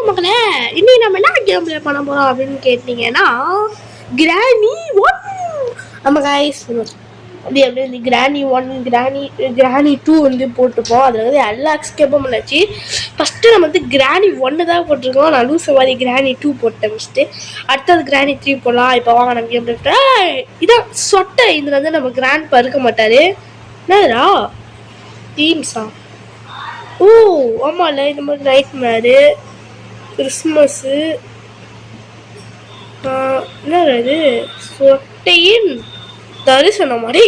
மக்களே, இன்னைக்கு நம்ம என்ன கேம் ப்ளே பண்ண போறோம் அப்படின்னு கேட்டீங்கன்னா, கிராணி 1. நம்ம கைஸ் அப்படி இந்த கிராணி 1 கிராணி 2 வந்து போட்டுப்போம். அதில் வந்து எல்லா எஸ்கேப்பும் பண்ணாச்சு. ஃபஸ்ட்டு நம்ம வந்து கிராணி 1 தான் போட்டிருக்கோம். நான் லூஸ் மாதிரி கிராணி 2 போட்டேன் ஃபஸ்ட்டு. அடுத்தது கிராணி 3 போடலாம். இப்போ வாங்க நம்ம கேம் ப்ளே. இதான் சொட்டை. இதில் வந்து நம்ம கிராண்ட் பருக்க மாட்டார். என்னதுடா தீம்ஸா? ஓ ஆமாம்ல, இந்த மாதிரி நைட் மேரு கிறிஸ்மஸ்ஸு என்னது சொட்டையின் தரிசனம் மாதிரி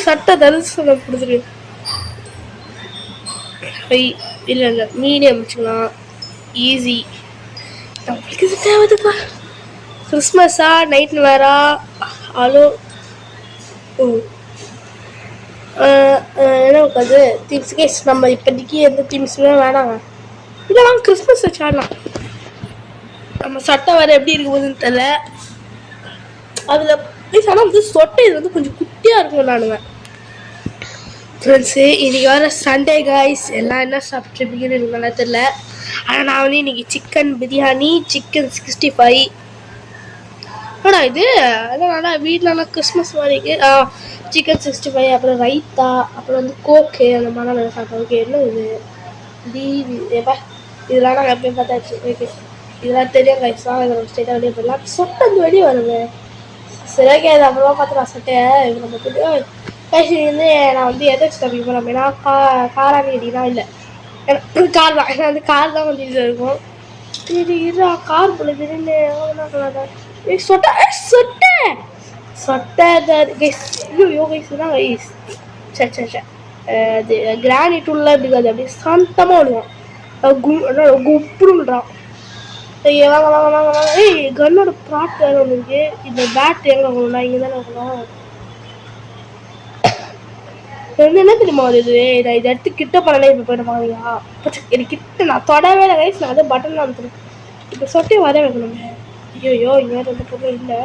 சட்டை தரிசனம் கொடுத்துரு. இல்லை இல்லை மீடியம் வச்சுக்கலாம். ஈஸி நம்மளுக்கு இது தேவைப்பா. கிறிஸ்மஸா நைட் வேறா? ஹலோ ஓ என்ன உட்காது தீம்ஸ் கேஸ். நம்ம இப்போதைக்கு எந்த தீம்ஸுமே வேணாங்க. இதெல்லாம் கிறிஸ்மஸ் வச்சாடலாம். நம்ம சட்டை வேறு எப்படி இருக்க போகுதுன்னு தெரியல. அதில் ப்ளீஸ் ஆனால் வந்து சொட்டை இது வந்து கொஞ்சம் குட்டியாக இருக்கும். நானுங்க ஃப்ரெண்ட்ஸு இன்றைக்கி வர சண்டே காய்ஸ். எல்லாம் என்ன சாப்பிட்ருப்பீங்கன்னு எனக்கு நல்லா தெரில. ஆனால் நான் வந்து இன்றைக்கி சிக்கன் பிரியாணி, சிக்கன் 65. ஆனால் இது அதான் வீட்டிலலாம் கிறிஸ்மஸ் மாதிரி சிக்கன் 65, அப்புறம் ரைத்தா, அப்புறம் வந்து கோக்கு அந்த மாதிரிலாம் நல்லா சாப்பிட்டேன். ஓகே என்ன இது ஏப்பா இதெல்லாம் நாங்கள் எப்பயும் பார்த்தாச்சு. ஓகே இதெல்லாம் தெரியும் கைஸ்லாம். இதில் ஸ்டேட்டாக வெளியே போடலாம். சொட்டை வந்து வெளியே வருங்க. சரி ஓகே அது அப்புறமா பார்த்துக்கலாம். சொட்டையை நம்ம போட்டு கைசி வந்து நான் வந்து எதை வச்சு தப்பிக்க போகிறோம் அப்படின்னா காராணி அடினா இல்லை கார் தான். ஏன்னா வந்து கார் தான் கொஞ்சம் இதாக இருக்கும். இது இதா கார் போல திடீர்னு என்ன சொல்லாத சொட்டை சொட்டை சொட்டை கைஸ். ஐயோ கைஸ் தான் கைஸ். சரி சரி சரி அது கிராணி 2லாம் இருக்காது. அப்படியே சாந்தமாக விடுவான். குப்புடுன்றான். வாங்க வாங்க வாங்க வாங்க. கன்னோட ப்ராட் வேறு ஒன்று இருக்குது. இந்த பேட் எங்கே வாங்கணும்னா இங்கே தானே வாங்கணும். என்ன தெரியுமா வருது? நான் இதை எடுத்து கிட்ட பண்ணலே. இப்போ போய்ட்டு வாங்கியா எனக்கு கிட்ட நான் தொடவே இல்லை கைஸ். நான் அதை பட்டன் அனுப்புறேன். இப்போ சொட்டே வர வைக்கணும். ஐயோ இங்கே வேறு எந்த பொருளும் இல்லை.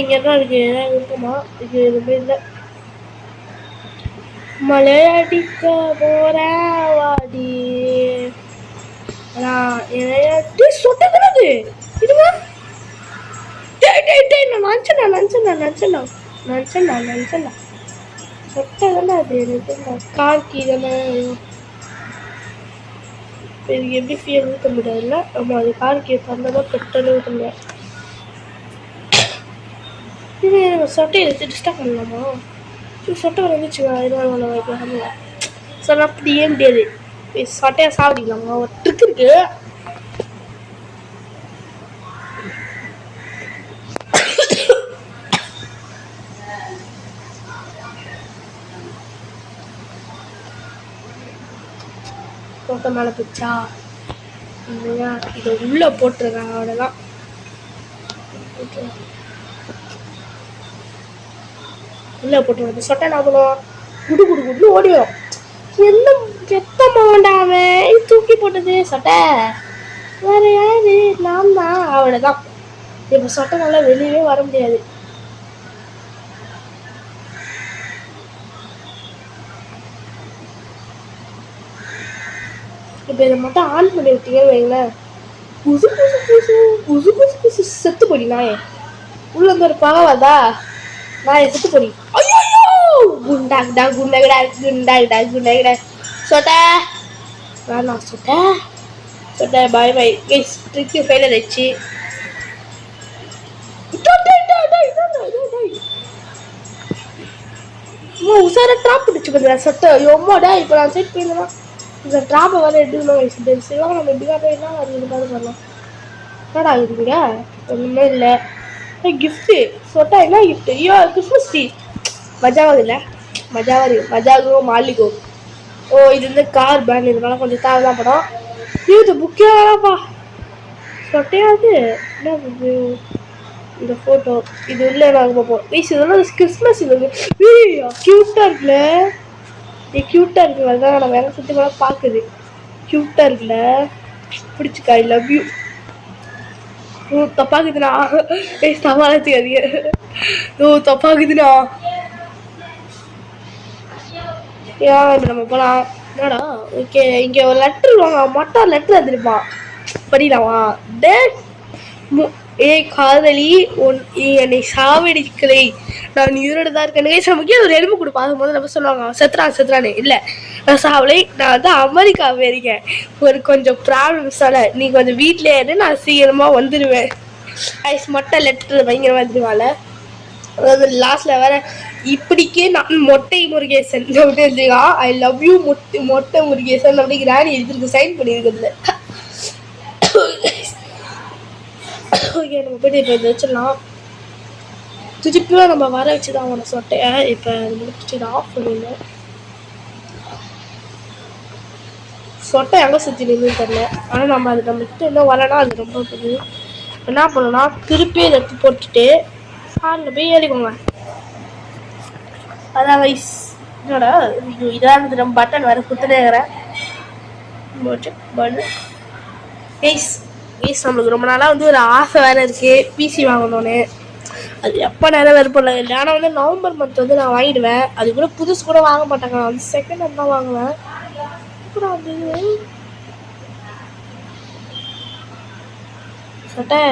இங்கே தான் இருக்குது. ஏதாவது இருக்குமா? இது எதுவுமே இல்லை. மழை அடிக்க போறேன் வாடி சொட்டது இதுங்க. நினச்சேன் சொட்டை தானே அது. எனக்கு கார்கி தானே. இதுக்கு எப்படி ஃபீல் ஊற்ற முடியாதுல்ல. ஆமாம் அது கார்கி தந்தால் பெட்ரோல் ஊற்ற முடியாது. இது சொட்டை எடுத்து டிஸ்டர்ப் பண்ணலாமா? சொட்டை வந்துச்சுங்க. இதெல்லாம் வைக்கலாம்ல. சொன்ன அப்படியே முடியாது. சொட்டையை சாப்பிடலாமா? ஒரு ட்ரிக் இருக்கு. சொட்டை மேலே போச்சா? இதை உள்ளே போட்டுருக்காங்க. அவ்வளோதான் உள்ளே போட்டு சொட்டை என்ன பண்ணுவோம்? குடு குடு குடுன்னு ஓடிடும். என்ன கெத்த மாண்டாம தூக்கி போட்டது சொட்டை வேற யாரு? நான் தான். அவ்வளோதான். இப்போ சொட்டை நல்லா வெளியவே வர முடியாது. இப்போ இதை மட்டும் ஆன் பண்ணி விட்டீங்கன்னு வைங்களேன். புசு புசு புசு புசு புசு புசு செத்து போடினாயே. உள்ள இருந்து ஒரு பகவாதா நான் செத்து போடி. ஐயோ குண்டாடா குண்டகடா குண்டாடா குண்டகடா சொட்டை வேணாம். சொட்டை சொட்டை பாய் பாய் கைஸ். ட்ரிக்கு ஃபெயிலியர் ஆயிடுச்சு. உசார ட்ராப் பிடிச்சி பண்ணுறேன் சொட்டை. எம்மாடா இப்போ நான் செட் பண்ணிடலாம். இந்த ட்ராப்பை வேறு எடுக்கணும் கைஸ். சிவாங்க நம்ம எப்படிக்கா போயிடலாம். அது மாதிரி பண்ணலாம். என்னடா ஆகுதுங்க? ஒன்றுமே இல்லை. கிஃப்ட்டு சொட்டா என்ன கிஃப்ட்? ஐயோ கிறிஸ்மஸ் ட்ரீ. மஜாவது இல்லை மஜாவது மஜாகோ மாலிகோ. ஓ இது வந்து கார் பேண்ட். இதனால கொஞ்சம் தேவைதான் படம். இது புக்கே வேணாப்பா. சொட்டையாது என்ன இந்த ஃபோட்டோ இது உள்ள நாங்கள் பார்ப்போம். ப்ளீஸ் இதெல்லாம் கிறிஸ்மஸ். இது க்யூட்டாக இருக்குல்ல. க்யூட்டாக இருக்குல்ல. அதுதான் நம்ம வேலை சுற்றி மேலே பார்க்குது. க்யூட்டாக இருக்குல்ல. பிடிச்சிக்கா? I love you. தப்பாக்குதுண்ணா. சமாளிச்சுக்காதீங்க. தப்பாக்குதுண்ணா. ஏன் இப்போ நம்ம போகலாம். என்னடா ஓகே இங்கே ஒரு லெட்ரு வாங்க மொட்டை லெட்ரு வந்துருப்பான் படிக்கலாமா. டே ஏய் காதலி என்னை சாவடிக்கலை நான் உயிரோட தான் இருக்கேன். நமக்கே ஒரு எலும்பு கொடுப்பா. அது முதல்ல நம்ம சொல்லுவாங்க செத்துறானே இல்லை நான் சாவலை நான் வந்து அமெரிக்காவே இருக்கேன் ஒரு கொஞ்சம் ப்ராப்ளம்ஸால நீ கொஞ்சம் வீட்டிலே இரு நான் சீக்கிரமாக வந்துடுவேன். ஐஸ் மொட்டை லெட்ரு பயங்கரமாக வந்துடுவாள். அதாவது லாஸ்ட்ல வேற இப்படிக்கே நான் மொட்டை முருகேசன் எழுதிருக்கா ஐ லவ் யூ மொட்டை முருகேசன் அப்படி கிராணி எழுதிருக்கு சைன் பண்ணியிருக்கிறதுல. ஓகே நம்ம போய்ட்டு இப்போ இதை வச்சிடலாம். திருப்பியும் நம்ம வர வச்சுதான் அவனை சொட்டையை இப்போ முடிச்சுட்டு இதை ஆஃப் பண்ணிடணும். சொட்டை எங்கே சுற்றி நின்று தெரியல. ஆனால் நம்ம அது நம்மகிட்ட இன்னும் வரனா அது ரொம்ப புது. என்ன பண்ணணும்னா திருப்பி இதை எடுத்து போட்டுட்டு காலில் போய் ஏறிக்கோங்க. அதான் வைஸ் என்னோட இதான் நம்ம பட்டன் வேறு குத்துனேங்கிறேன். கைஸ் கைஸ் நம்மளுக்கு ரொம்ப நாளாக வந்து ஒரு ஆசை வேறு இருக்குது பிசி வாங்கணுன்னு. அது எப்போ நிறைய விருப்பம் இல்லை. ஆனால் வந்து நவம்பர் மந்த் வந்து நான் வாங்கிடுவேன். அது கூட புதுசு கூட வாங்க மாட்டாங்க. நான் வந்து செகண்ட் ஹேண்ட் தான் வாங்குவேன். அப்புறம் வந்து சொட்டை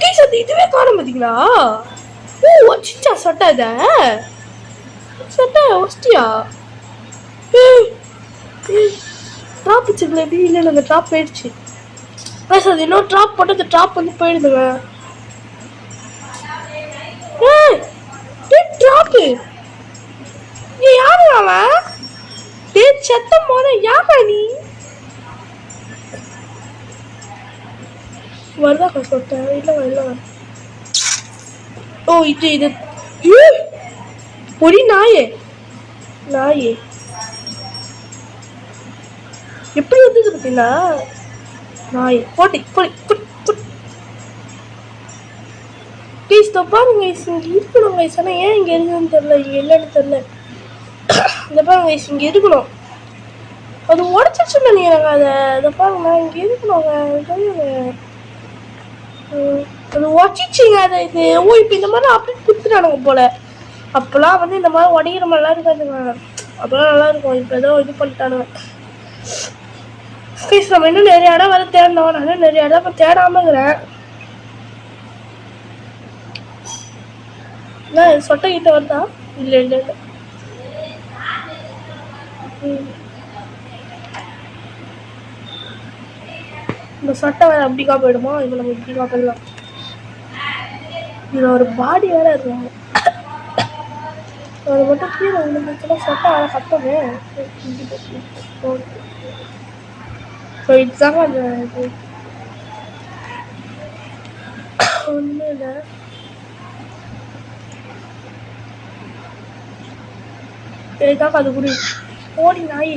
கைஸ் அது இதுவே காணும் பார்த்தீங்களா. ஓ வச்சிச்சா சொட்டை இதை சொட்டை ஒஸ்டியா ட்ராப் வச்சுக்கல எப்படி இல்லை அந்த ட்ராப் போயிடுச்சு. கைஸ் அது இன்னும் ட்ராப் போட்டு அந்த ட்ராப் வந்து போயிடுதுங்க. ட்ராப்பு நீ யாரு அவன் சத்தம் போத யாரா நீ வருதா சொட்ட இல்லை. ஓ இது பொடி நாயே எப்படி வந்தது பார்த்தீங்களா நாய் போட்டி ப்ளீஸ் பாருங்க இங்கே இருக்கணும் கைஸ். ஆனால் ஏன் இங்கே இருக்குன்னு தெரில இங்கே இல்லைன்னு தெரில. இந்த பாருங்க கைஸ் இங்கே இருக்கணும். அது உடச்சிச்சுன்னு நினைக்கிறாங்க. அதை பாருங்க இங்கே இருக்கணுங்க. அது உடச்சிச்சிங்க அதை இது. ஓ இப்போ இந்த மாதிரி அப்படியே குத்துட்டானுங்க போல. அப்போல்லாம் வந்து இந்த மாதிரி உடைக்கிற மாதிரிலாம் இருக்காதுங்க. அப்போல்லாம் நல்லா இருக்கும். இப்போ ஏதோ இது பண்ணிட்டானுங்க. ப்ளீஸ் நம்ம இன்னும் நிறைய இடம் வர தேடணும். நான் இன்னும் நிறைய இடம் இப்போ தேடாமங்கிறேன். சொட்டை கிட்ட வருதா இல்லை இந்த சொட்டை வேற அப்படிக்கா போயிடுமா. இப்போ நம்ம இப்படிக்கா போயிடலாம். இதில் ஒரு பாடி வேற இருக்கும். அது மட்டும் கீழே விழுந்துச்சுன்னா சொட்டை வேற கட்டவே இதுதாங்க அந்த இது ஒன்றும் இல்லை. இதுதாங்க அது குடி ஓடி நாய்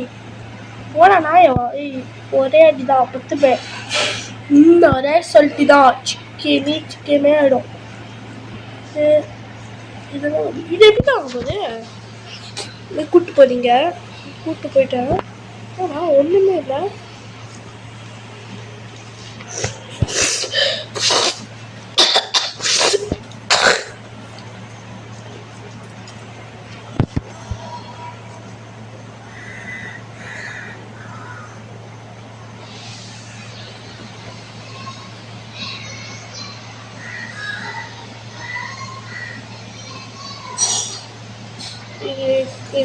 ஓடா நாயவா. ஏய் ஒரே அடிதான் 10 பேர் இந்த ஒரே சொல்லிட்டு தான் சிக்கமே ஆகிடும். இதெல்லாம் இது எப்படி தான் ஆகும்போது கூப்பிட்டு போறீங்க. கூப்பிட்டு போயிட்டேன். ஆனால் ஒன்றுமே இல்லை.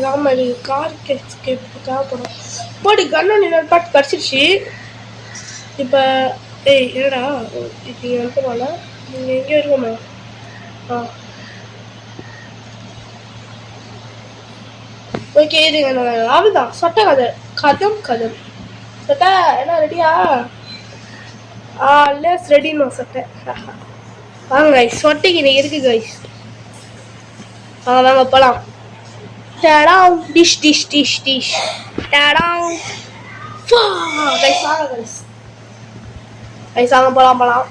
ஆமாம் இது கார் தேவைப்படும். போடி கண்ணா நீ பாட்டு கிடச்சிருச்சு. இப்போ ஏய் என்னடா இப்போ நீங்கள் இருக்கமால நீங்கள் எங்கேயும் இருக்கோமா. ஓகே இதுங்க அதுதான் சொட்டை கதம் சொட்டை என்ன ரெடியா. லேஸ் ரெடின்னு சொட்டை வாங்க கைஸ். சொட்டைக்கு இன்னைக்கு இருக்கு கைஸ். வாங்க போகலாம். டேடாம் டிஷ் டேடாம் கைஸ் வாங்க கைஸ் வாங்க போகலாம்.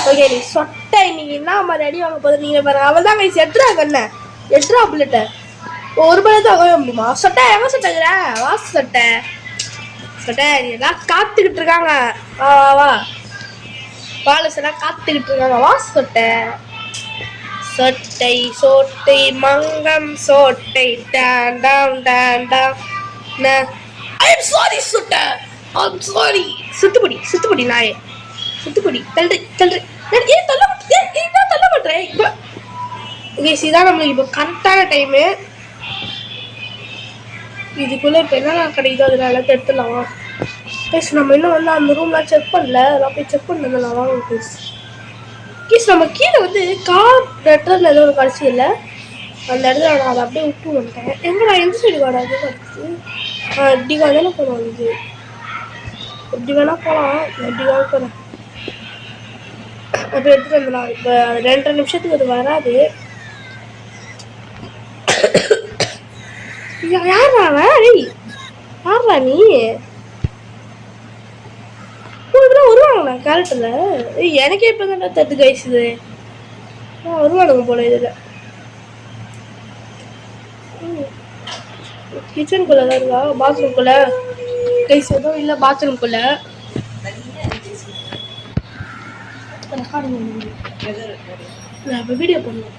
ஓகே நீ சொட்டை இன்னைக்கு என்ன மாதிரி அடி வாங்க போகுது நீங்கள் பாருங்க. அவள் தான் கைஸ் எட்ரா புல்லட்டை ஒரு மணி தான் வாங்கவே முடியுமா. சொட்டை எங்கே சொட்டைங்கிற வாசு சொட்டை நீ எல்லாம் காத்துக்கிட்டு இருக்காங்க. வா பாலஸ் எல்லாம் காத்துக்கிட்டு இருக்காங்க. வாசு சொட்டை சொட்டை சோட்டை மங்கம் சோட்டை டாண்டாம் டாண்டாம் ஐ எம் சாரி சுட்ட ஐ எம் சாரி சுத்துப்படி நாயே சுத்துப்படி தள்ளு ஏன் தள்ள மாட்டேன் இப்போ கைஸ் இதான் நம்மளுக்கு இப்போ கரெக்டான டைமு இதுக்குள்ளே இப்போ என்னென்ன கிடைக்குதோ அதனால எடுத்துடலாம் கைஸ் நம்ம இன்னும் வந்து அந்த ரூம்லாம் செக் பண்ணல அதெல்லாம் போய் செக் பண்ணலாம் வாங்க கைஸ் நம்ம கீழே வந்து கார் லெட்டரில் ஏதோ ஒரு கடைசி இல்லை அந்த இடத்துல நான் அதை அப்படியே விட்டு வந்துட்டேன் எங்கடா எந்த சைடு கார்டு அது கிடச்சி இப்படி கார்டான போகலாம் இது எப்படி வேணா போகலாம் எப்படி வேணா போகிறேன் அப்போ எடுத்துகிட்டு வந்துடலாம் இப்போ 2 நிமிஷத்துக்கு அது வராது யாரா நீ வருவாங்களா கேரக்டரில் எனக்கே இப்போ தான் தட்டு கைஸ் இது வருவானுங்க போல இதில் கிச்சனுக்குள்ளே தான் இருக்கா பாத்ரூம்குள்ளே கைஸ் எதுவும் இல்லை பாத்ரூம்குள்ளே இப்போ வீடியோ பண்ணலாம்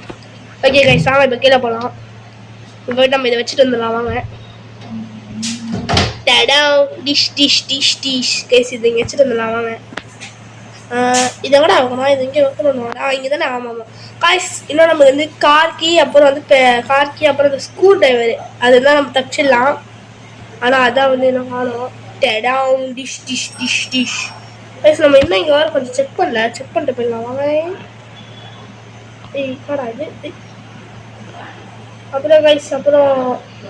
ஓகே கைஸ் வாங்க இப்போ கீழே போகலாம் இப்போ நம்ம இதை வச்சுட்டு வந்துடலாம் வாங்க டிஷ் கைஸ் இது இங்கே வச்சுட்டு வந்துடலாம் வாங்க இதை விட ஆகணும் இது இங்கே வைக்கணும் இங்கே தானே ஆமாம் காய்ஸ் இன்னும் நம்ம வந்து கார் கீ அப்புறம் வந்து கார் கீ அப்புறம் இந்த ஸ்க்ரூ டிரைவர் அதுதான் நம்ம தப்பிச்சிடலாம் ஆனால் அதான் வந்து இன்னும் காணும் டிஷ் கைஸ் நம்ம இன்னும் இங்கே வர கொஞ்சம் செக் பண்ணிட்டு போயிடலாம் வாங்க கடா இது அப்புறம் கைஸ் அப்புறம்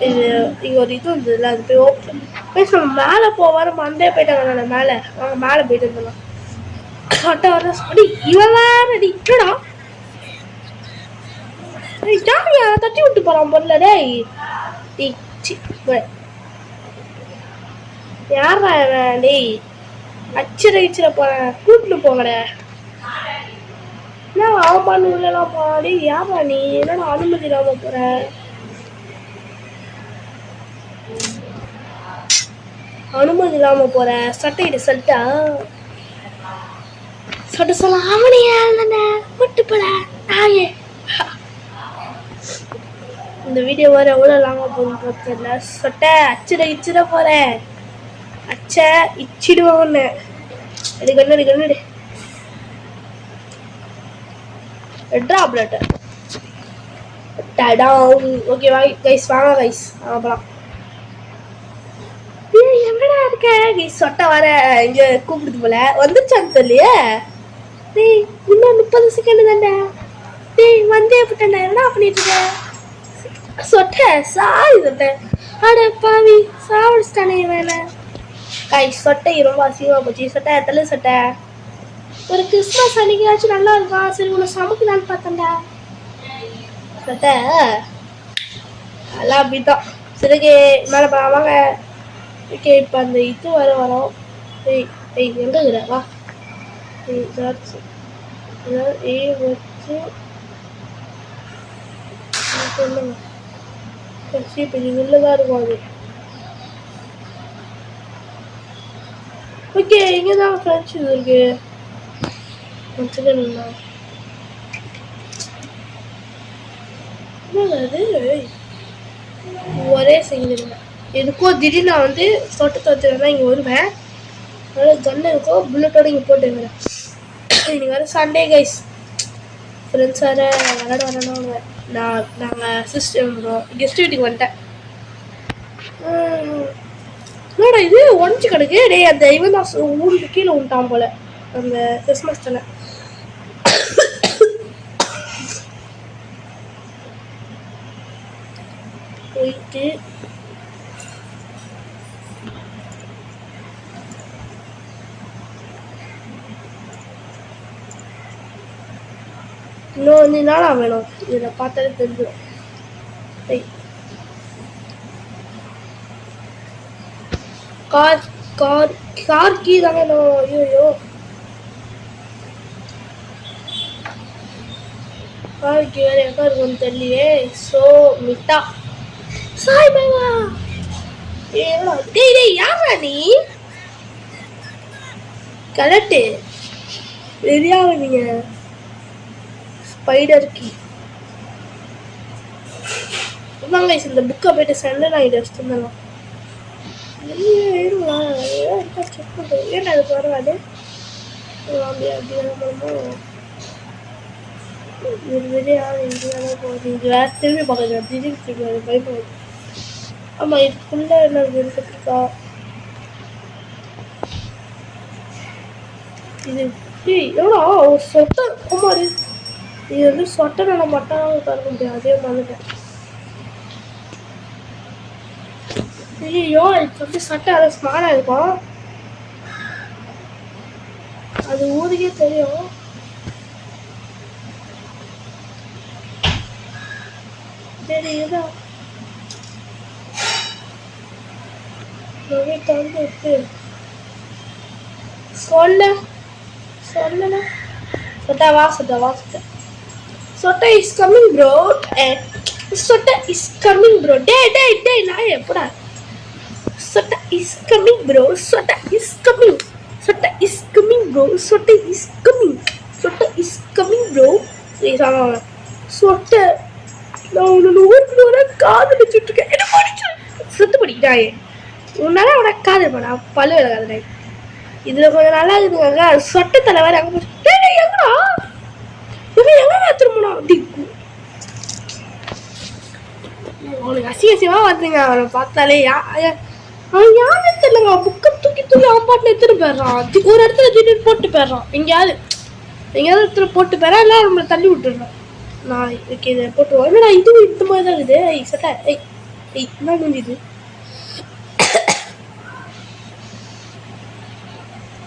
இது இங்கே ஒரு இது இருந்ததுல அது போய் ஓப்பன் கைஸ் நம்ம மேலே போவார மண்டே போயிட்டாங்க நான் மேலே போயிட்டு இருந்தோம் கரெக்டாக வர அடி இவன் வேற அடி இல்லடா ஜாலியா தட்டி விட்டு போகிறான் பொருள் டேய் யாரா டேய் அச்சிர போகிறேன் கூப்பிட்டு போங்கடே என்ன ஆமான்னு உள்ளலாம் பாடி யாரா நீ என்னடா அனுமதி இல்லாம போற சட்டையிட சட்டா சட்டை சொல்ல அவனையா கூட்டு போட நாயே இந்த வீடியோ வர எவ்வளோ லாங்க போகுதுன்னு தெரியல சொட்டை இச்சிட போறேன் இச்சிடுவோம் ஒன்று எடுக்கணும் ஓகே கைஸ் வாங்க கைஸ் போகலாம் எங்கடா இருக்க கைஸ் சொட்டை வர இங்கே கூப்பிடுது போல வந்துருச்சான்னு தெரியலையே டேய் இன்னும் 30 செகண்ட் தானே டேய் வந்தே போட்டேன்டா என்னடா பண்ணிட்டு இருக்க சொட்டை சொட்டை அட பாவி சாவடிச்சிட்டானே வேலை கைஸ் சொட்டை ரொம்ப அசிங்கமாக போச்சு சொட்டை ஒரு கிறிஸ்மஸ் அன்னைக்காச்சும் நல்லா இருக்கும் சரி உன்னை சமைக்கலான்னு பார்த்தேன்டா சொட்டை எல்லாம் அப்படிதான் சரிக்கே மேலே வாங்க ஓகே இப்போ அந்த இது வரோம் எங்கே இருக்கிற வா வச்சு சொல்லுங்க இப்போ இது உள்ளதான் இருக்கும் அது ஓகே இங்கே தான் ஃப்ரெண்ட்ஸ் இது இருக்கு ஒரே செஞ்சிருங்க எதுக்கோ திடீர்னு நான் வந்து தோட்டத்தை தான் இங்கே வருவேன் அதனால கன்று இருக்கோ புல்லட்டோட இங்கே போட்டுக்கிறேன் இன்னைக்கு வர சண்டே கைஸ் ஃப்ரெண்ட்ஸ் வேறு வரணும்னு நாங்கள் சிஸ்டர் கெஸ்ட் வீட்டுக்கு வந்துட்டேன் என்னடா இது உடஞ்சி கிடக்கு டே அந்த இவன் தான் ஊருக்கு கீழே விட்டான் போல அந்த கிறிஸ்மஸ் தானே போயிட்டு இன்னும் வந்து நாளா வேணும் இதில் பார்த்தாலே தெரிஞ்சிடும் கார் கீ தாங்க ஐயோ கார் கீ வேற எங்கே இருக்கும்னு தெரியலையே ஸோ மிட்டா சாய் பாபா ஏடா டேய் யாரா நீ கலட்டு ரெடியாக நீங்க ஸ்பைடர் கீ இதாங்க இந்த புக்கை போயிட்டு சென்டர் ஆகிட்டு வச்சுட்டு வந்துடலாம். செக் பண்ணுறேன். ஏன்னா அது பரவாயில்ல. அப்படி அப்படியே ஒரு வெளியே போகுது. இது வேற திரும்பி பார்க்குது. திடீர்னு திரும்பி பயப்படுது. ஆமாம், இதுக்குள்ளே என்ன இருக்கா? இது எவ்வளோ சொட்டை குமாரி. இது வந்து சொட்டை நல்ல மட்டும் தர முடியாது. அதே மாதிரி ஐயோ, இப்போ வந்து சட்டை அதை ஸ்மார்ட்டாக இருக்கும். அது ஊருக்கே தெரியும். சரி இதுதான் திறந்து விட்டு சொல்லல சொட்டா சொட்டா இஸ் கம்மிங் ப்ரோ. சொட்டா இஸ் கம்மிங் ப்ரோ. டே நான் எப்படா சொட்டா இஸ் கம்மிங் ப்ரோ. சொட்டா இஸ் கம்மிங் ப்ரோ. சொட்டா இஸ் கம்மிங் ப்ரோ. சொட்டை நான் உன்னோட ஊருக்கு வர காதலிச்சுட்டு இருக்கேன். என்ன படிச்சு சுத்து படிக்கிறாயே உன்னால உனக்கு காதல் பண்ணா பல்லு விளக்காத. இதுல கொஞ்சம் நல்லா இருக்குதுங்க. சொட்டை தலைவர் அங்க எங்கடா எங்க திரும்பணும் அப்படி அவனுக்கு அசிங்கமா வந்துங்க. அவனை பார்த்தாலே அவன் யாரும் தெரியலங்க. புக்கை தூக்கி அவன் பாட்டுல எடுத்துட்டு போயிடுறான். ஒரு இடத்துல திடீர்னு போட்டு போயிடுறான். எங்கேயாவது இடத்துல போட்டு போயிடறான். எல்லாம் நம்மளை தள்ளி விட்டுடுறான். நான் ஓகே இதை போட்டுருவோம். என்னடா இதுவும் இந்த மாதிரி தான் இருக்குது. சொட்டை என்ன முடிஞ்சுது?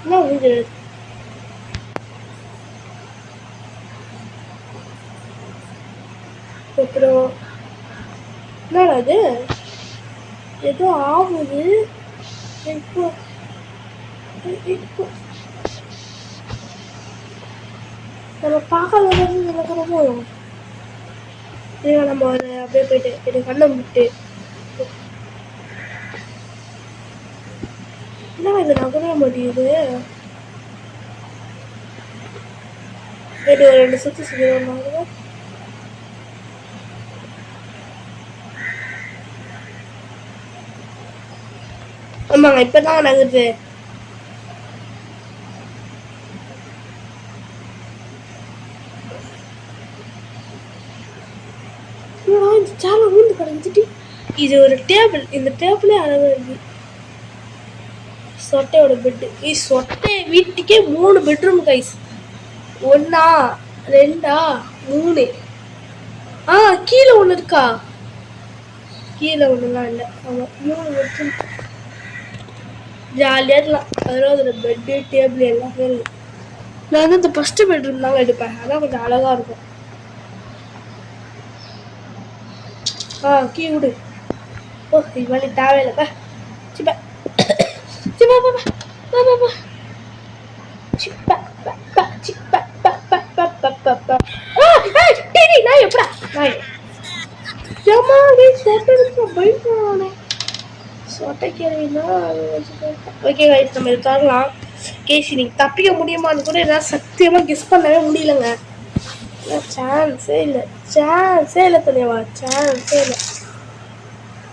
என்ன முடிஞ்சது? அப்புறம் என்னடா அது ஏதோ ஆகுது. இப்போ நம்ம பார்க்காத நடக்கிறப்போ நம்ம அப்படியே போயிட்டு எனக்கு கண்ணை விட்டு என்ன இது நகர மாட்டேங்குது. ஒரு 2 சுற்று சுற்றுவாங்க. ஆமாங்க இப்பதான் நகருது. இந்த சேலை ஊந்து கிடந்துட்டு இது ஒரு டேபிள். இந்த டேபிளே அழகா இருக்கு. சொட்டையோட பெட்டு. சொட்டை வீட்டுக்கே 3 பெட்ரூம் கைஸ். 1 2 3. கீழே ஒன்று இருக்கா? கீழே ஒன்றுலாம் இல்லை. ஆமாம் 3 பெட்ரூம். ஜாலியாக இருக்கலாம். அதெல்லாம் அதில் பெட்டு டேபிள் எல்லாமே இருக்கு. நான் வந்து இந்த ஃபஸ்ட்டு பெட்ரூம் தாங்க எடுப்பேன். அதான் கொஞ்சம் அழகாக இருக்கும். கீ விடு. இது மாதிரி தேவையில்லைப்பா. சிப்பா தப்பிக்க முடியுமான்னு கூட எதாவது சத்தியமா கெஸ் பண்ணவே முடியலங்க. சான்ஸே இல்லை தெரியவா. சான்ஸே இல்லை.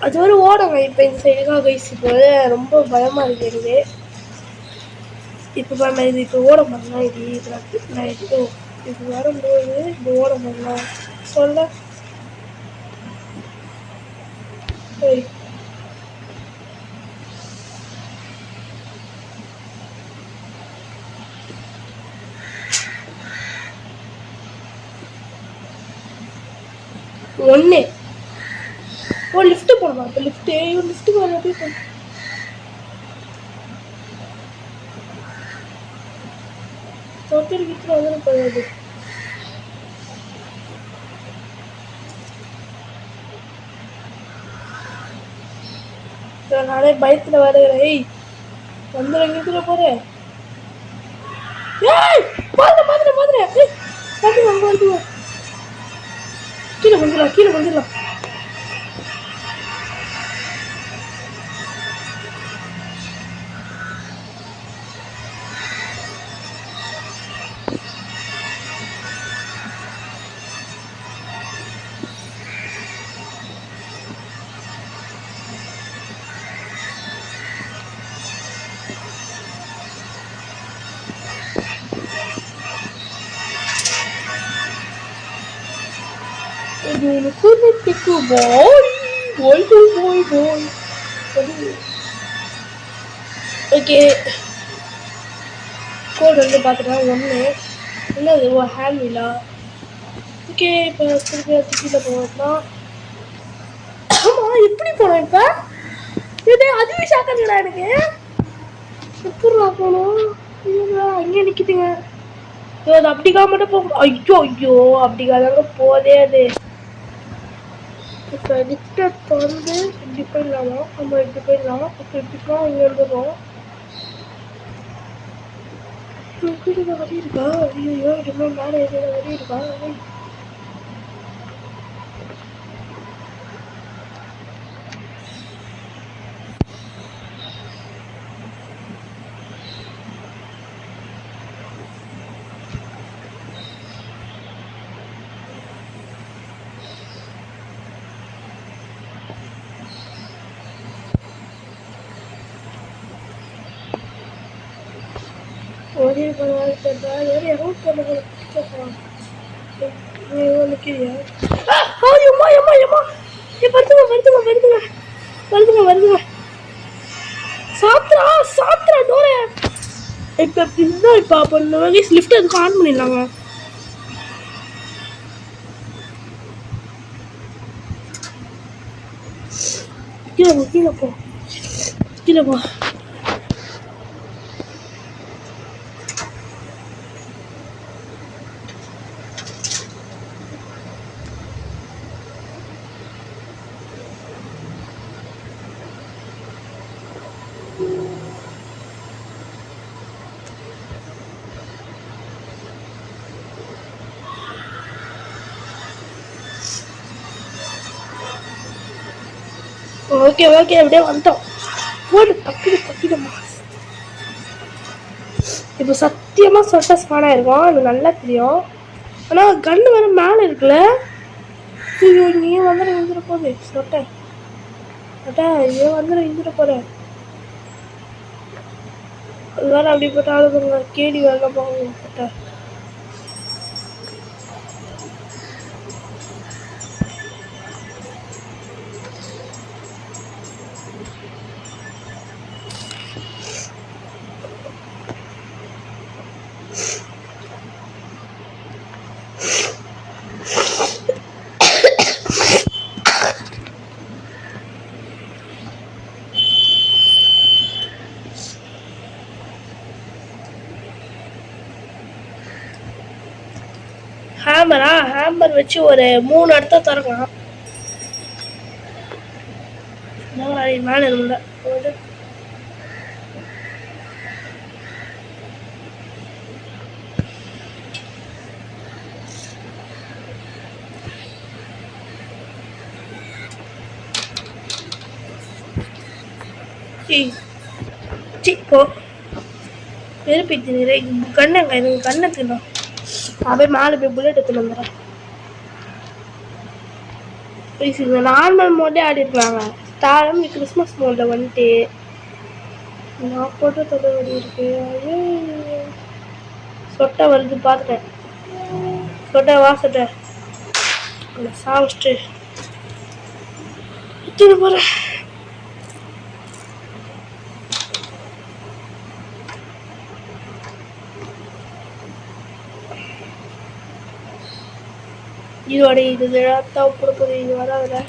அது ஒரு ஓடுங்க. இப்போ இந்த சைடுக்காக கைஸ் இப்போ ரொம்ப பயமாக இருக்கு எனக்கு. இப்போ இது இப்போ ஓட பண்ணலாம். இது வரும்போது இப்போ ஓட பண்ணலாம் சொல்ல. சரி ஒன்று லிஃப்ட் போடலாம். இப்போ லிஃப்ட் போட அப்படியே தொட்டிருக்கிட்டு வந்து போயிடுது. நானே பயத்துல வருகிறேன். வந்துடுற போறேன். கீழே வந்துடலாம். ஓகே கோட் வந்து பார்த்துட்டேன் ஒன்று என்னது ஓ ஹேண்ட் வீலா ஓகே இப்போ திருப்பி கீழே போகலாம் ஆமாம் எப்படி போனோம் இப்போ இது அதுவே ஷாக்கா எனக்கு எப்படா போகணும் அங்கே நிற்கிதுங்க அது அப்படிக்கா மட்டும் போக ஐயோ ஐயோ அப்படிக்காதாங்க போதே அது இப்போ டிஸ்டர்ப் வந்து இப்படி போயிடலாமா நம்ம இப்படி போயிடலாம் இப்போ இப்படிக்கா இங்கே வந்துடுறோம் கீழே வரி இருக்கா ஐயோ ரொம்ப மேலே எதில் வரி இருக்கா ஒரே நிற்கிறியா அம்மா அம்மா அம்மா வருதுங்க வருதுங்க வருதுங்க வருதுங்க வருதுங்க சாத்திரா சாத்திரா டோரை இப்போ இதுதான் இப்போ அப்போ இந்த வகை லிஃப்ட் அதுக்கு ஆன் பண்ணிடலாங்க கீழே போ கீழே போ கீழே போ ஓகே ஓகே அப்படியே வந்துட்டோம் போடு தப்பிடுமா இப்போ சத்தியமாக சொட்ட ஸ்பான் ஆயிருக்கும் அது நல்லா தெரியும் ஆனால் கன்று வேறு மேலே இருக்குல்ல ஐயோ நீ வந்துடும் இருந்துட போகுது சொட்டை சொட்டை ஏன் வந்துடும் இருந்துட போகிறேன் அது வேறு அப்படி போட்டு ஆளுங்க கேடி வேலை போங்க சொட்டை ஹேமரா ஹேமர் வச்சு ஒரு 3 இடத்த திறக்கலாம் மேலே இருந்த பெருப்பிட்டு கண்ணங்க எனக்கு கண்ணை தின்னும் அப்படியே மேலே போய் புல்லட் எடுத்துன்னு வந்துடுறேன் நார்மல் மோட்லேயே ஆடி இருக்காங்க தாரம் கிறிஸ்மஸ் மோடில் வந்துட்டு நான் போட்டு தொலைவடி இருக்கு சொட்டை வருது பார்த்துட்டேன் சொட்டை வாசட்டை சாப்பிட்டு எடுத்துட்டு போகிறேன் இதோட இது விழாத்தா கொடுக்குது இது வராதுல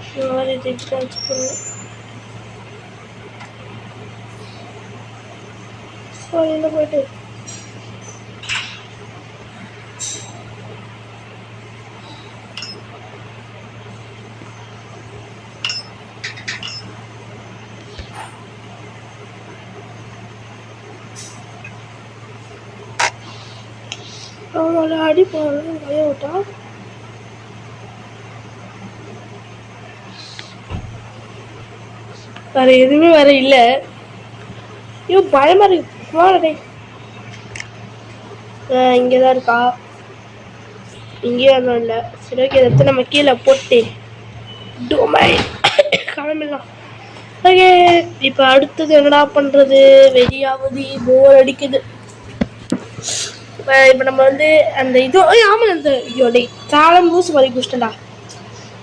இந்த மாதிரி வச்சுக்கணும் ஸோ என்ன போயிட்டு அவங்கள அடி போகணும் கைய விட்டா வேற எதுவுமே வேற இல்லை ஐயோ பயமா இருக்கு இங்கேதான் இருக்கா இங்கேயும் ஒன்றும் இல்லை சரி ஓகே எடுத்து நம்ம கீழே போட்டு கிளம்பிடலாம் ஓகே இப்போ அடுத்தது என்னடா பண்ணுறது வெளியாவது போர் அடிக்குது இப்போ நம்ம வந்து அந்த இது ஆமாம் அந்த ஐயோடே காலம் லூஸ் மாதிரி குஷ்டண்டா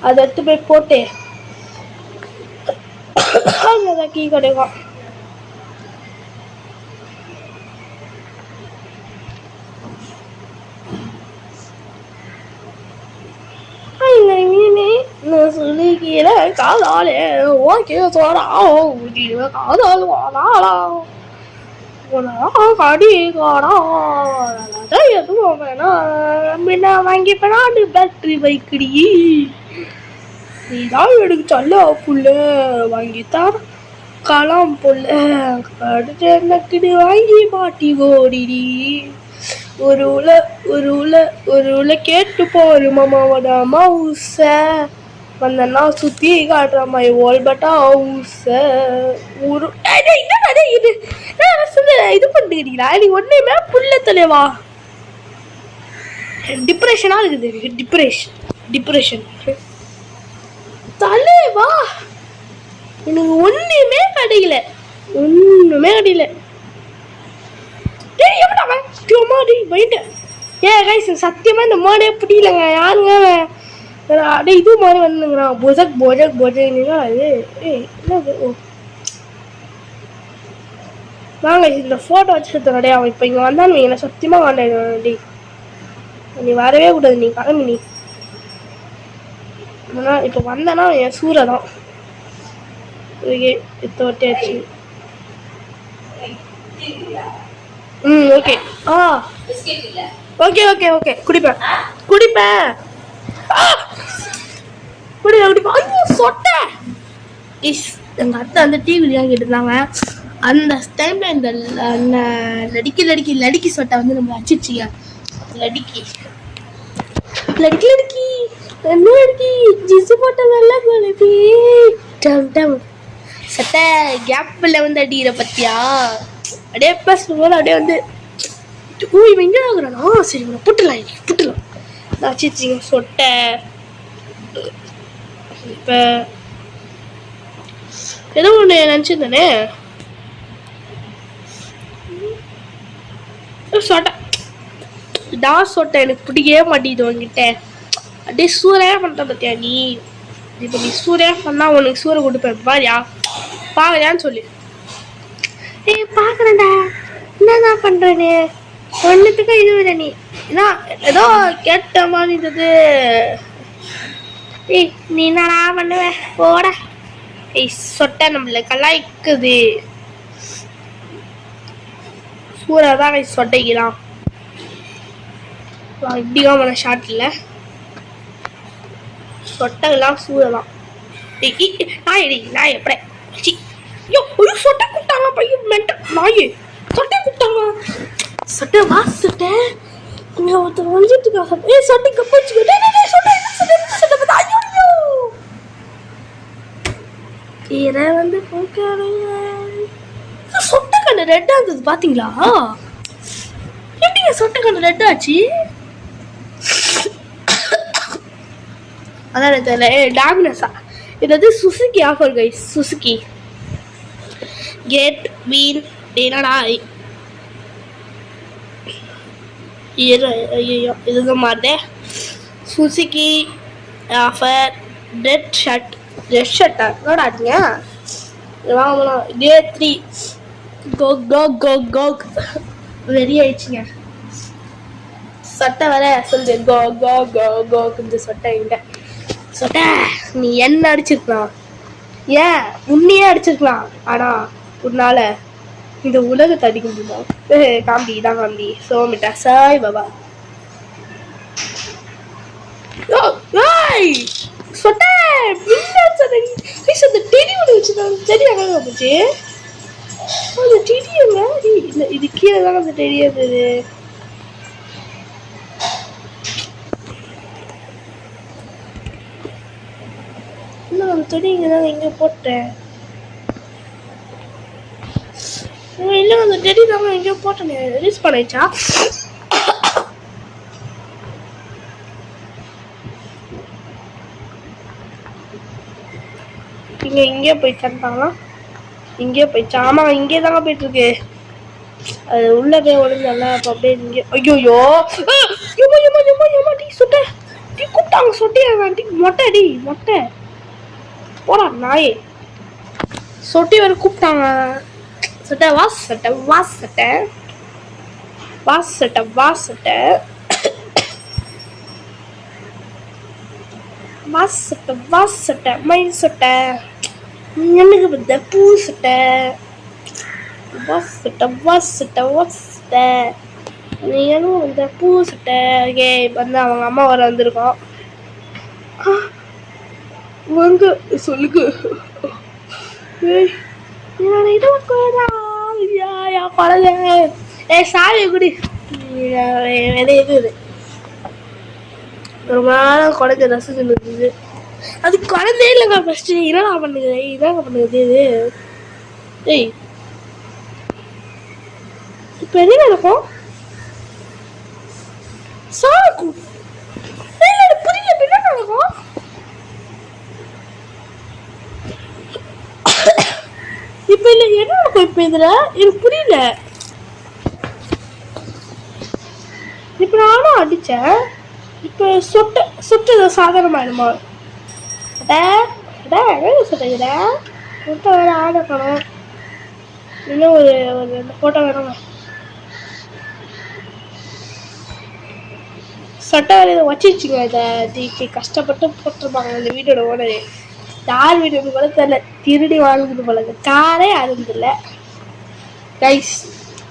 அதை எடுத்து போய் போட்டு அங்கே கீ கிடைக்கும். சொல்லிக்கிற காதாலே ஓகே சோடா காதால் வாழா கடி காடா எதுவும் வேணாம் முன்ன வாங்கி பெண்ணாண்டு பேட்டரி பைக்கடி நீதான் எடுக்க சொல்ல புள்ள வாங்கித்தான் களம் புள்ள கடுத்து நக்கிடு வாங்கி மாட்டி ஓடிடி ஒரு உல கேட்டு போரு மாமாவோட மவுச வந்தன்னா சுத்தி காட்டுற மாதிரி ஓல்பட்டா ஹவுச ஒரு இது பண்ணிக்கிறீங்களா நீ ஒன்றுமே புள்ள தலைவா டிப்ரெஷனா இருக்குது டிப்ரெஷன் தலைவா எனக்கு ஒன்றுமே கிடைக்கல சத்தியமா இந்த மாடே பிடிக்கலங்க யாருங்க அப்படியே இது மாதிரி வந்துங்கிறான் பொஜக் அது என்னது வாங்க இந்த ஃபோட்டோ வச்சுருந்தோம் நிறையா அவன் இப்போ இங்கே வந்தான்னு என்ன சத்தியமாக வேண்டாம் டி நீ வரவே கூடாது நீ கிளம்பி நீ ஆனால் இப்போ வந்தேன்னா என் சூறை தான் இத்த ஒட்டியாச்சு ஓகே ஓகே குடிப்பேன் ஐயோ சொட்டை எங்கள் அத்தை வந்து டிவி கேட்டு இருந்தாங்க அந்த டைம்ல இந்த லடிக்கி சொட்டை வந்து நம்ம அடிச்சிச்சிங்க லடிக்கி என்ன லடிக்கி ஜிசு போட்டதல்ல குழப்பி டம் சட்டை கேப்ல வந்து அடிக்கிற பத்தியா அப்படியே ப்ளஸ் அப்படியே வந்து இவன் எங்கே ஆகுறானா சரி புட்டலாம் அடிச்சிச்சிங்க சொட்டை இப்போ ஏதோ ஒன்று நினச்சிருந்தானே சொட்டை எனக்கு பிடிக்கவே மாட்டேங்குது உங்ககிட்ட அப்படியே சூறையா பண்ணிட்ட பத்தியா நீ இப்போ நீ சூறையா பண்ணா உனக்கு சூறை கொடுப்பேன் பாக்குறியான்னு சொல்லு பார்க்குறேன்டா என்னதான் பண்றேன்னு ஒன்றுத்துக்கும் இது இல்லை நீ ஏதோ கேட்ட மாதிரி இருந்தது நீ என்னடா பண்ணுவ போட சொட்டை நம்மள கலாய்க்குது சூறை தான் சொட்டைக்கலாம் இப்படிதான் பண்ண ஷார்ட் இல்லை சொட்டைலாம் சூறை தான் நான் எப்படி ஒரு சொட்டை கூப்பிட்டாங்க பையன் மென்டல் நாயே சொட்டை கூப்பிட்டாங்க சொட்டை சொட்டை இங்கே ஒருத்தர் வந்துட்டு இருக்கா சொட்டை கப்பிச்சுக்கோ கீரை வந்து சொட்டை கண்ணு ரெட்டா இருந்தது பாத்தீங்களா எப்படிங்க சொட்டை கண்ணு ரெட் ஆச்சு அதான் தெரியல டாமினஸா இது வந்து சுசுகி ஆஃபர் கைஸ் சுசுகி கேட் வீன் என்னடா ஐயோ இதுதான் மாறுதே சுசுகி ஆஃபர் ரெட் ஷர்ட்டா என்னடாட்டிங்க வாங்கலாம் டே 3 கோக் வெறி ஆயிடுச்சுங்க சட்டை வர சொல்லு கோக் இந்த சொட்டை என்கிட்ட சொட்டை நீ என்ன அடிச்சிருக்கலாம் ஏன் உன்னையே அடிச்சிருக்கலாம் ஆனா உன்னால இந்த உலகத்தை அடிக்க முடியுமா காம்பி சோமிட்டா சாய் பாபா சொட்டை அந்த டெடி ஒன்று வச்சுருந்தாங்க டெடி அங்கே போச்சு அந்த டெடி எங்க இது கீழே தானே அந்த டெடி இருந்தது இல்லை அந்த டெடி இங்கே தாங்க எங்கே போட்டேன் இல்லை அந்த டெடி தாங்க எங்கேயோ போட்டேன் ரிலீஸ் பண்ணிச்சா இங்கே போய் தந்தாங்களா இங்கே போயிடுச்சா ஆமாம் இங்கே தாங்க போயிட்டுருக்கு அது உள்ள போய் ஒளிஞ்சல அப்போ அப்படியே இங்கே ஐயோயோ ஏமா ஏமா ஏமா ஏமா டீ சுட்ட டீ கூப்பிட்டாங்க சொட்டியா டீ மொட்டை டீ மொட்டை போடா நாயே சொட்டி வர கூப்பிட்டாங்க சட்டை வாஸ் சட்டை வாஸ் சட்டை வாஸ் சட்டை வாஸ் சட்டை வாஸ் சட்டை வாஸ் சட்டை மயில் சட்டை எனக்கு வந்து பூ சட்டை வாஸ் சட்டை வாஸ் சட்டை வாஸ் சட்டை நீங்களும் வந்து பூ சட்டை ஓகே வந்து அவங்க அம்மா வர வந்திருக்கோம் வாங்க சொல்லுங்க குழந்தை ஏ சாவி குடி இது ரொம்ப நாள் குழந்தை ரசிச்சு இருந்தது அது குழந்தையே இல்லைங்க ஃபர்ஸ்ட் என்னடா பண்ணுது இதாங்க பண்ணுது இது ஏய் இப்போ என்ன நடக்கும் சாக்கும் புரியல என்ன நடக்கும் இப்ப இல்ல என்ன நடக்கும் இப்ப இதுல எனக்கு புரியல இப்ப நானும் அடிச்சேன் இப்ப சொட்டு சாதாரணமாயிடுமா சொல்றீங்க முட்டை வேற ஆடக்கணும் இன்னும் ஒரு போட்டோ வேணுங்க சட்டை வேலை இதை வச்சிருச்சுங்க இதை கஷ்டப்பட்டு போட்டிருப்பாங்க இந்த வீட்டோட ஓனரு யார் வீடு போல தெரியல திருடி வாழ்ந்துட்டு போல காரே அருந்தில்ல கைஸ்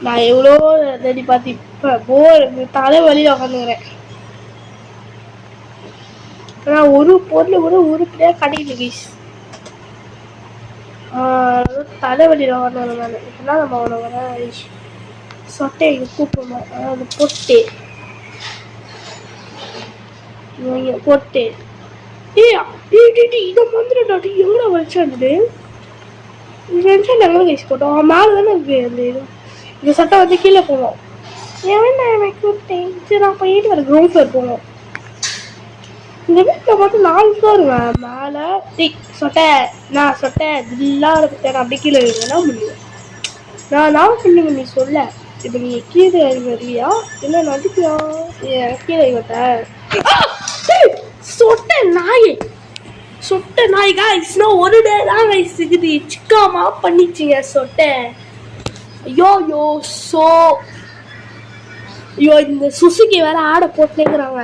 நான் எவ்வளோ ரெடி பார்த்து இப்போ போர் தலை வழியில் உட்காந்துக்கிறேன் ஆனால் ஒரு பொருள் கூட உருப்படியாக கிடைக்கல கைஸ் தலைவலியில் உட்காந்து நான் இப்போதான் நம்ம அவனை வர சொட்டை கூப்பிடணும் அது பொட்டு பொட்டு இதை வந்துடா எவ்வளோ வச்சாண்டு நாங்களும் கைஸ் போட்டோம் மேலே தானே இருக்கு அந்த இது இந்த சட்டை வந்து கீழே போவோம் ஏன் நான் கூப்பிட்டேன் சரி நான் போயிட்டு வர கிரவுண்ட் ஃப்ளோர் போவோம் இந்த வீட்டில் மட்டும் 4 ஃப்ளோருங்க மேலே சொட்டை நான் சொட்டை இதெல்லாம் இருக்கேன் அப்படி கீழே என்ன முடியும் நான் பண்ணி நீ சொல்ல இப்போ நீ கீழே வருவியா இல்லை நடிப்பியா கீழே வைத்த சொட்டை நாய் காய்ஸ்னா ஒரு டே தான் கைஸ் இருக்குது சிக்காமா பண்ணிச்சிங்க சொட்டை ஐயோ சோ ஐயோ இந்த சுசுக்கி வேற ஆடை போட்டுங்கிறாங்க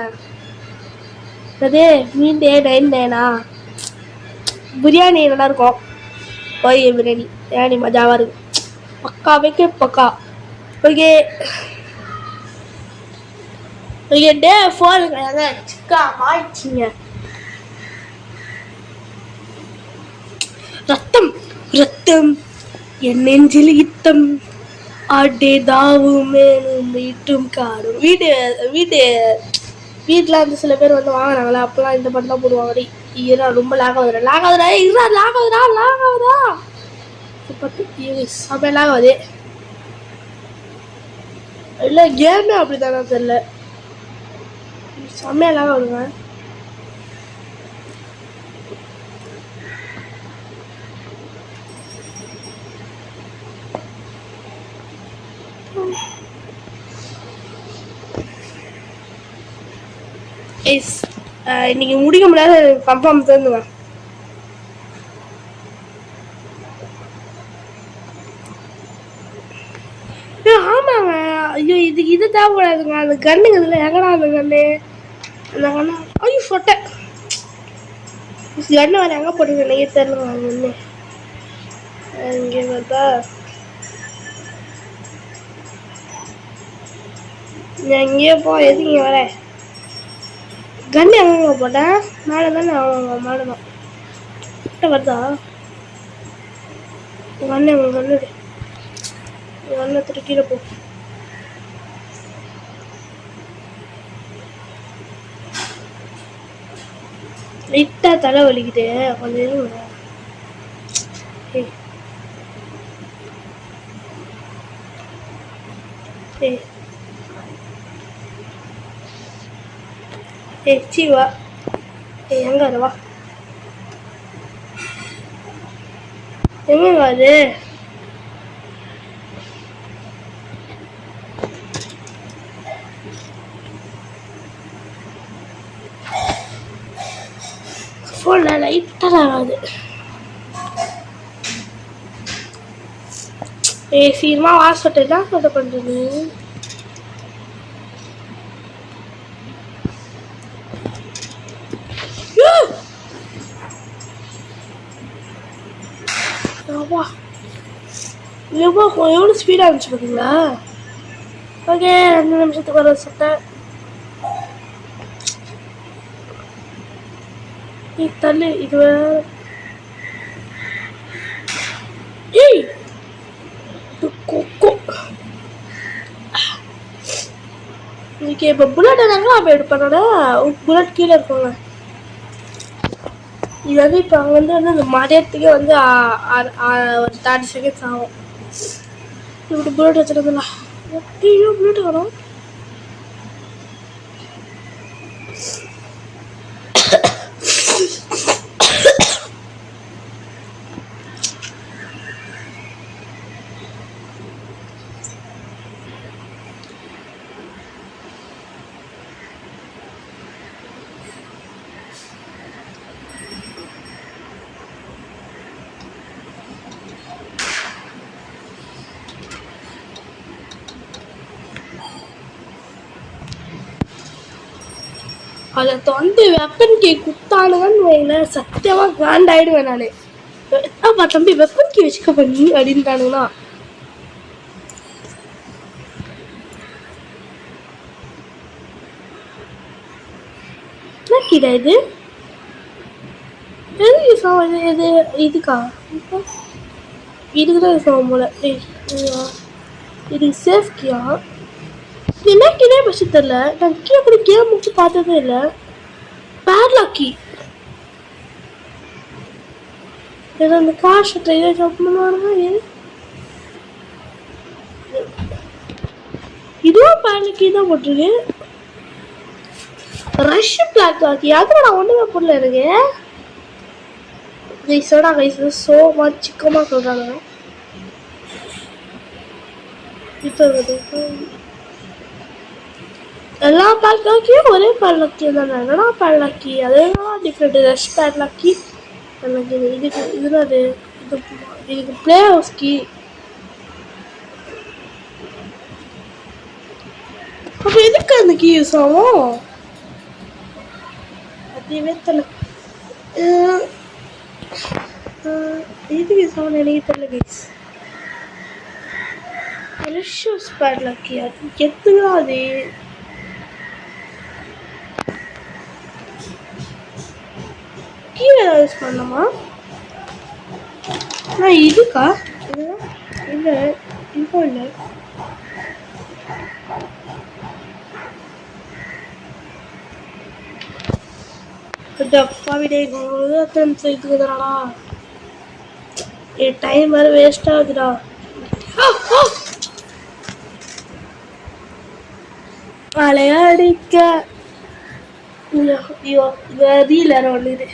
அது மீன் டே 9 டேனா பிரியாணி நல்லா இருக்கும் ஓய் பிரியாணி மஜாவா இருக்கு பக்காவே பக்கா ஓகே ஓகே டே 4 சிக்கா மாய்ச்சிங்க ரத்தம் என் நெஞ்சில் யுத்தம் ஆட்டே தாவும் மேலும் வீட்டும் காடும் வீட்டில் வந்து சில பேர் வந்து வாங்கினாங்களே அப்பெல்லாம் இந்த பாட்டு தான் போடுவாங்க ஈரா ரொம்ப லாக் ஆகுதுடா செம்ம லாக் ஆகுது இல்லை கேமே அப்படித்தானே தெரியல செம்மையா லாக் ஆகுதுங்க இன்னைக்கு முடிக்க முடியாத கன்ஃபார்ம் தந்துங்க ஆமாங்க ஐயோ இது தேவைப்படாதுங்க அந்த கண்ணுங்க இதில் எங்கடா அந்த கண்ணு ஐயோ சொட்டை கண்ணு வேறு எங்கே போட்டுங்க நீங்கள் தெரியலங்க கண்ணு இங்கே பார்த்தா எங்கேயோ எது இங்கே வர கண்ணு எங்க போட்டேன் மேலே தானே அவங்க மேலே தான் கிட்ட வருதா கண்ணு கண்ணு கீழே போ லைட்டா தலை வலிக்குது கொஞ்சம் சீவா எங்க வா எங்க அது ஃபோனில் லைட்டாக ஆகாது. சீக்கிரமா வாசட்டு தான் சொல்ல பண்ணுறது. எவ்வளோ ஸ்பீடாக இருந்துச்சு பார்த்தீங்களா? ஓகே 2 நிமிஷத்துக்கு வர சட்டை தள்ளு. இது ஏய் கொக்கோ இன்னைக்கு இப்போ புல்லட் இருந்தாங்களா அப்போ எடுப்பானோட புல்லட் கீழே இருக்குங்க. இது வந்து இப்போ அங்கே வந்து அந்த மதியத்துக்கே வந்து ஒரு 30 செகண்ட்ஸ் ஆகும். இப்படி புல்லட் வச்சுருந்தா ஐயோ புல்லட் வரும். அதை தொண்டு வெப்பன் கே குத்தானுங்கன்னு வைங்களேன், சத்தியமாக கிராண்ட் ஆகிடுவேன் நான். அப்பா தம்பி வெப்பன் கே வச்சுக்க பண்ணி அப்படின்ட்டானுங்கன்னா என்ன கீழே இது எது இதுக்கா இதுக்குதான் யூஸ் போல. இதுக்கு சேஃப்டியா என்ன கீழே பசி தெரியல. நான் கீழே கூட கேம் முடிச்சு பார்த்ததே இல்லை. பேட்லாக்கி அந்த காசு ட்ரெயினை ஜாப் பண்ணுவாருங்க. இதுவும் பேட்லாக்கி தான் போட்டிருக்கு. ரஷ் பிளாக் லாக்கி அது நான் ஒன்றுமே போடல. எனக்கு கைஸோட கைஸ் ஸோ மச் சிக்கமாக சொல்கிறாங்க. இப்போ எல்லா பேட்லாக்கியும் ஒரே பேட்லாக்கி தானே. என்னடா பேட்லாக்கி அதே டிஃப்ரெண்ட். ரஷ் பேட்லாக்கி எனக்கு இதுக்கு இதுதான் அது. இதுக்கு பிளே ஹவுஸ் கீ. அப்போ எதுக்கு அந்த கீ யூஸ் ஆகும்? அதுவே தெரியல. எதுக்கு யூஸ் ஆகும் எனக்கு தெரியல கைஸ். ரஷ் பேட்லாக்கி அது எதுக்குதான் அது? கீழே யூஸ் பண்ணலாமா? நான் இதுக்கா இல்லை இப்போ இல்லை. டப்பா விட இதுக்குதாடா. என் டைம் வேறு வேஸ்ட் ஆகுதுடா. மலையாடிக்க ஐயோ ரீல் வேற ஒன்று இது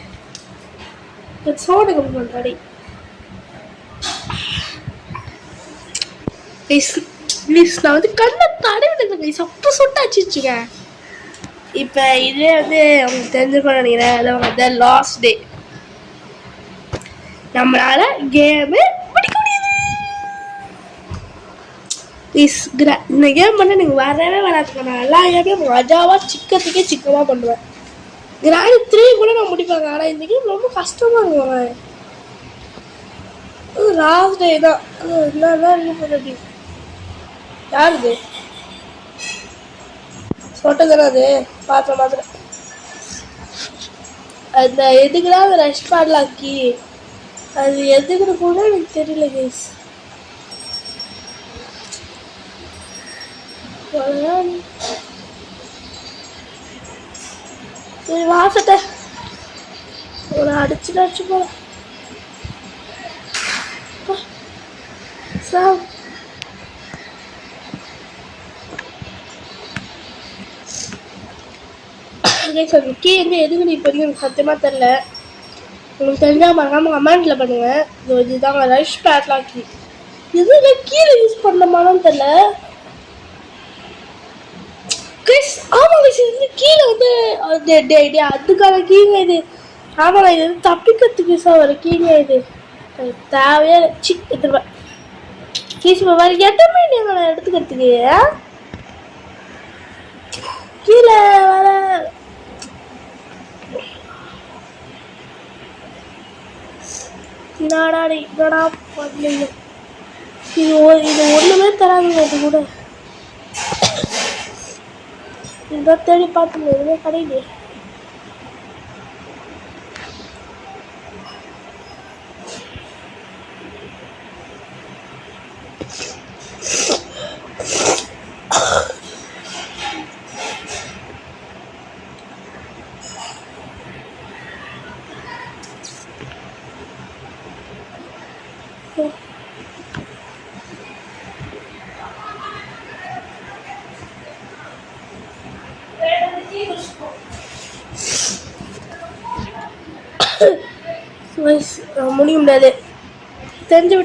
சோட கம்மி பண்ணுறாடி. ப்ளீஸ் நான் வந்து கண்ணை தடவிடுங்க ப்ளீஸ். அப்போ சுட்டாச்சுச்சுங்க. இப்போ இதே வந்து அவங்களுக்கு தெரிஞ்சுக்கணும்னு நினைக்கிறேன். அதான் வந்து லாஸ்ட் டே நம்மளால கேமு முடிக்க முடியுது. இந்த கேம் பண்ண நீங்கள் வரவே வராதுங்க. நான் எல்லா கேமையும் மஜாவாக சிக்கத்துக்கே சிக்கமாக பண்ணுவேன். கிராண்ட் 3 கூட நான் முடிப்பாங்க. ஆனால் இந்த கேம் ரொம்ப கஷ்டமாக இருக்குவாங்க. லாஸ்ட் டே தான். என்னதான் இருக்கு போகிறது. யாருது சொட்டதானே அது பார்த்த மாதிரி. அந்த எதுக்குதான் அந்த ரஷ் பேட்லாக்கி அது எதுக்குன்னு கூட எனக்கு தெரியல கைஸ். சரி வாசட்ட ஒரு அடிச்சு போல சார். கீ வந்து எதுக்குன்னு இப்போ வரைக்கும் எனக்கு சத்தியமாக தெரில. உங்களுக்கு தெரிஞ்சால் மறக்காமல் கமெண்ட்டில் பண்ணுங்கள். இதுதாங்க ரஷ் பேட்லாக்கி. எதுல கீழே யூஸ் பண்ணமானு தெரில கைஸ். ஆமாம் கைஸ் இது கீழே வந்து அதுக்கான கீழே இது ஆமாடா, இது தப்பிக்கிறதுக்கு சார் வர கீழே இது தேவையே சி எடுத்துருவா கீஸ் வேற எட்டமே நீங்க எடுத்துக்கிறதுக்கு கீழே வர என்னடா பண்ணீங்க இது ஒண்ணுமே தராங்க அது கூட இந்த தேடி பார்த்துங்க எதுவுமே கிடையாது முடிய முடியாது தெரிஞ்சு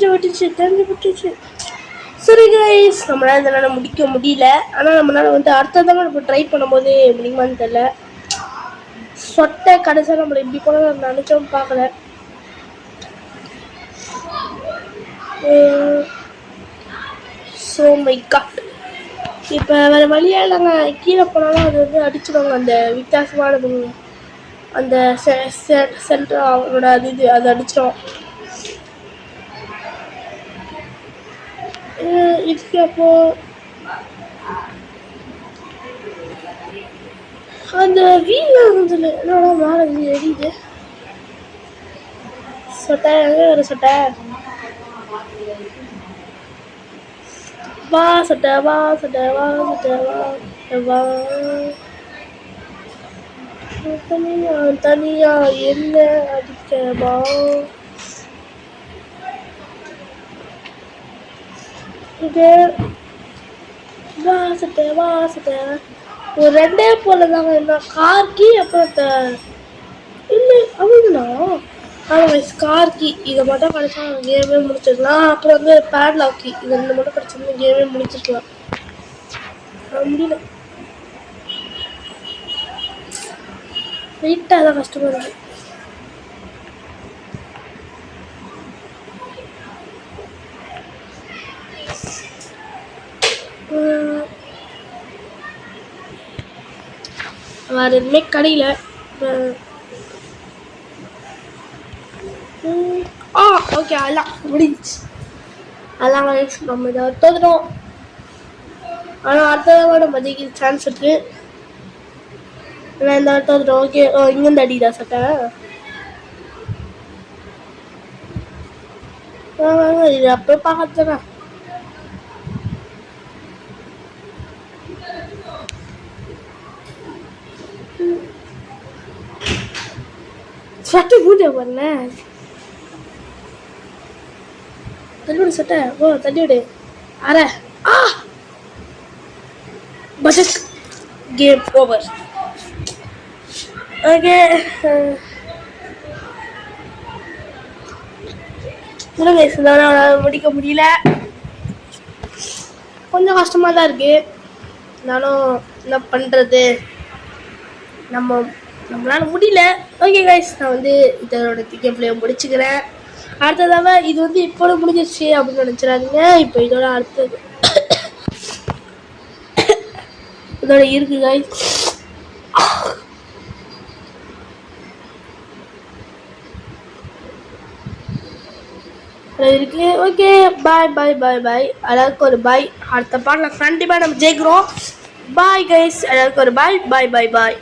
விட்டுச்சு சரி கைஸ் நம்மளால இதனால முடிக்க முடியல ஆனால் நம்மளால வந்து அடுத்ததாக நம்ம ட்ரை பண்ணும்போது முடியுமான்னு தெரியல சொட்டை கடைசியாக நம்மளை இப்படி போல நினச்சோம் பார்க்கல ஸோ மை காட் இப்போ வேறு வழியாக நாங்கள் கீழே போனாலும் அது வந்து அடிச்சிடுவாங்க அந்த வித்தியாசமானது அந்த சென்டர் அவனோட அது அடிச்சிடும் இதுக்கு அப்போ அந்த வீல் இருந்ததுல என்னோட மேலே எரியுது சொட்டை எங்கே ஒரு சொட்டை வா சொட்டை தனியா என்ன அடிக்கவா வாசத்தை ஒரு ரெண்டே போல தாங்க என்ன கார்கி அப்புறம் இல்லை அவங்கண்ணா கார்கி இதை மட்டும் கிடைச்சா கேமே முடிச்சிடலாம் அப்புறம் வந்து பேட்லாக்கி இது ரெண்டு மட்டும் கிடைச்சா கேமே முடிச்சிருக்கலாம் முடியல வெயிட்டாக தான் கஷ்டமாக இருக்கு வேறு எதுவுமே கடையில் ஓகே அதெல்லாம் முடிஞ்சு அதெல்லாம் நம்ம இதை தோதுட்டோம் ஆனால் அடுத்ததாக நம்ம ஜெயிக்க சான்ஸ் இருக்குது நான் இந்த தோதுட்டோம் ஓகே இங்கேருந்து அடிதா சட்டை இது அப்போ பார்க்கறதுனா சட்டை பூஜை பண்ண தள்ளிவிடு சட்டை தள்ளிவிடு அரை பட்ஜெட் கேம் ஓவர் ஓகே முடிக்க முடியல கொஞ்சம் கஷ்டமாக தான் இருக்கு நானும் என்ன பண்ணுறது நம்மளால முடியல ஓகே கைஸ் நான் வந்து இதோட கேம் பிளே முடிச்சுக்கிறேன் அடுத்ததாக இது வந்து இப்போது முடிஞ்சிருச்சு அப்படின்னு நினச்சிடாதீங்க இப்போ இதோட அடுத்தது இதோட இருக்கு கைஸ் இருக்கு ஓகே பாய் எல்லாருக்கும் ஒரு பாய் அடுத்த பாட்டில் கண்டிப்பாக நம்ம ஜெயிக்கிறோம் பாய் கைஸ் எல்லாருக்கும் ஒரு பாய்